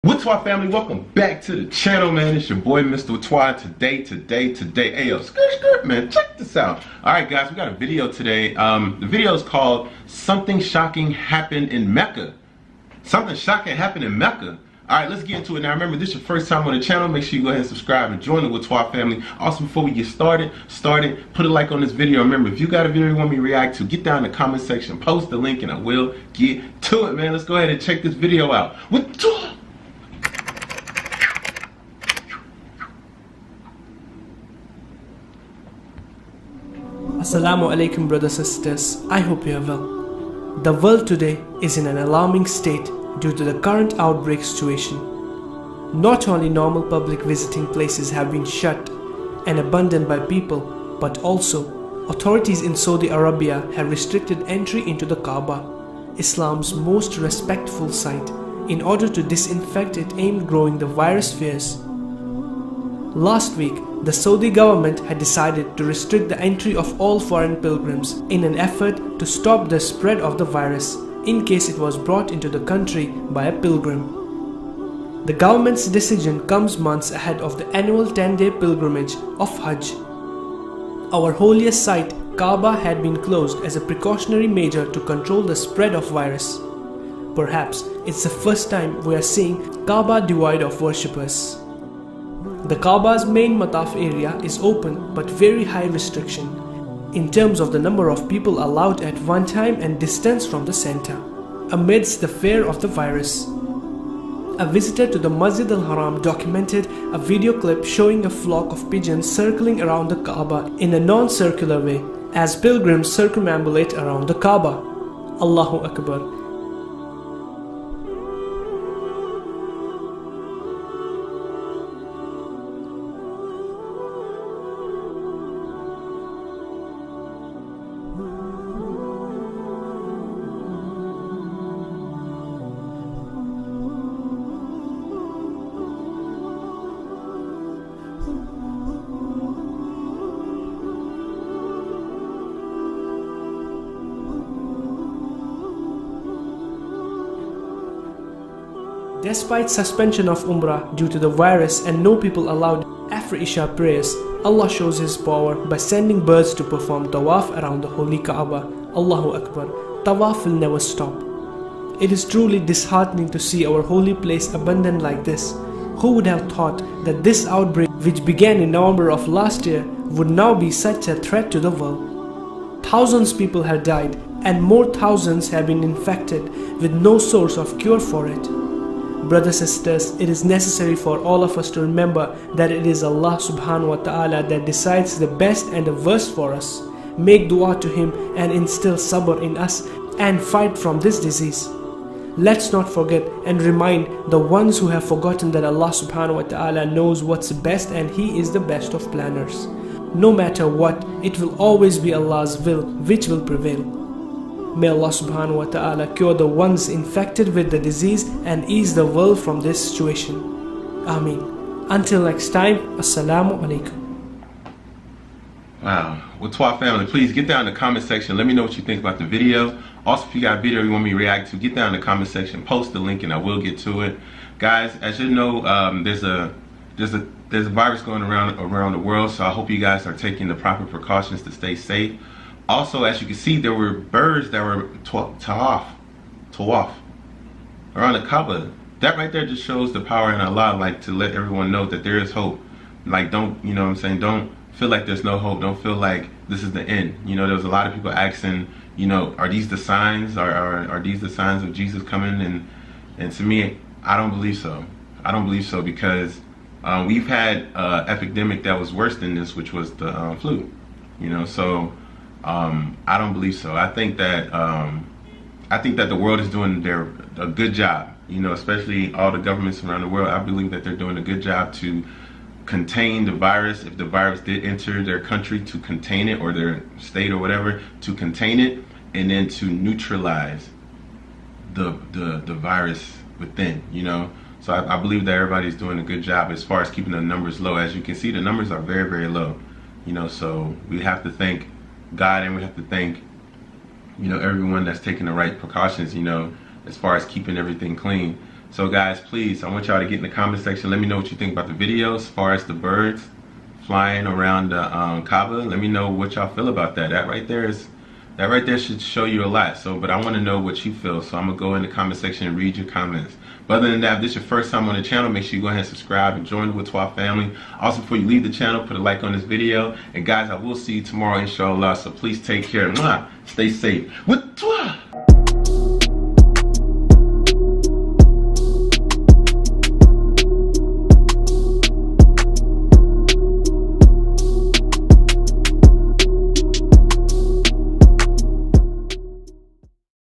What's up, family? Welcome back to the channel, man. It's your boy Mr. Twa. Today, hey yo, skirt, man, check this out. Alright guys, we got a video today. The video is called Something Shocking Happened in Mecca. Something shocking happened in Mecca. Alright, let's get into it now. Remember, this is your first time on the channel. Make sure you go ahead and subscribe and join the What's family. Also, before we get started, put a like on this video. Remember, if you got a video you want me to react to, get down in the comment section, post the link, and I will get to it, man. Let's go ahead and check this video out. Assalamu alaikum, brothers and sisters. I hope you are well. The world today is in an alarming state due to the current outbreak situation. Not only normal public visiting places have been shut and abandoned by people, but also authorities in Saudi Arabia have restricted entry into the Kaaba, Islam's most respectful site, in order to disinfect it aimed growing the virus fears. Last week, the Saudi government had decided to restrict the entry of all foreign pilgrims in an effort to stop the spread of the virus in case it was brought into the country by a pilgrim. The government's decision comes months ahead of the annual 10-day pilgrimage of Hajj. Our holiest site, Kaaba, had been closed as a precautionary measure to control the spread of virus. Perhaps it's the first time we are seeing Kaaba devoid of worshippers. The Kaaba's main mataf area is open but very high restriction in terms of the number of people allowed at one time and distance from the center, amidst the fear of the virus. A visitor to the Masjid al-Haram documented a video clip showing a flock of pigeons circling around the Kaaba in a non-circular way as pilgrims circumambulate around the Kaaba. Allahu Akbar. Despite suspension of Umrah due to the virus and no people allowed after Isha prayers, Allah shows His power by sending birds to perform tawaf around the holy Kaaba. Allahu Akbar. Tawaf will never stop. It is truly disheartening to see our holy place abandoned like this. Who would have thought that this outbreak, which began in November of last year, would now be such a threat to the world? Thousands of people have died and more thousands have been infected with no source of cure for it. Brothers and sisters, it is necessary for all of us to remember that it is Allah subhanahu wa ta'ala that decides the best and the worst for us. Make dua to Him and instill sabr in us and fight from this disease. Let's not forget and remind the ones who have forgotten that Allah subhanahu wa ta'ala knows what's best and He is the best of planners. No matter what, it will always be Allah's will which will prevail. May Allah subhanahu wa ta'ala cure the ones infected with the disease and ease the world from this situation. Ameen. Until next time, Assalamu alaikum. Wow. What's up, family? Please get down in the comment section. Let me know what you think about the video. Also, if you got a video you want me to react to, get down in the comment section, post the link, and I will get to it. Guys, as you know, there's a virus going around the world, so I hope you guys are taking the proper precautions to stay safe. Also, as you can see, there were birds that were tawaf around the Kaaba. That right there just shows the power in Allah, like to let everyone know that there is hope. Like, don't, you know what I'm saying, don't feel like there's no hope. Don't feel like this is the end. You know, there was a lot of people asking, you know, are these the signs? Are these the signs of Jesus coming? And to me, I don't believe so. I don't believe so because we've had an epidemic that was worse than this, which was the flu. You know, so I don't believe so. I think that the world is doing a good job. You know, especially all the governments around the world. I believe that they're doing a good job to contain the virus. If the virus did enter their country, to contain it, or their state or whatever, to contain it, and then to neutralize the virus within. You know, so I believe that everybody's doing a good job as far as keeping the numbers low. As you can see, the numbers are very, very low. You know, so we have to thank God, and we have to thank, you know, everyone that's taking the right precautions, you know, as far as keeping everything clean. So guys, please, I want y'all to get in the comment section. Let me know what you think about the video as far as the birds flying around the Kaaba. Let me know what y'all feel about that. That right there should show you a lot. So, but I want to know what you feel. So I'm gonna go in the comment section and read your comments. But other than that, if this is your first time on the channel, make sure you go ahead and subscribe and join the Witwa family. Also, before you leave the channel, put a like on this video. And guys, I will see you tomorrow, inshallah. So please take care. Mwah. Stay safe. Witwa!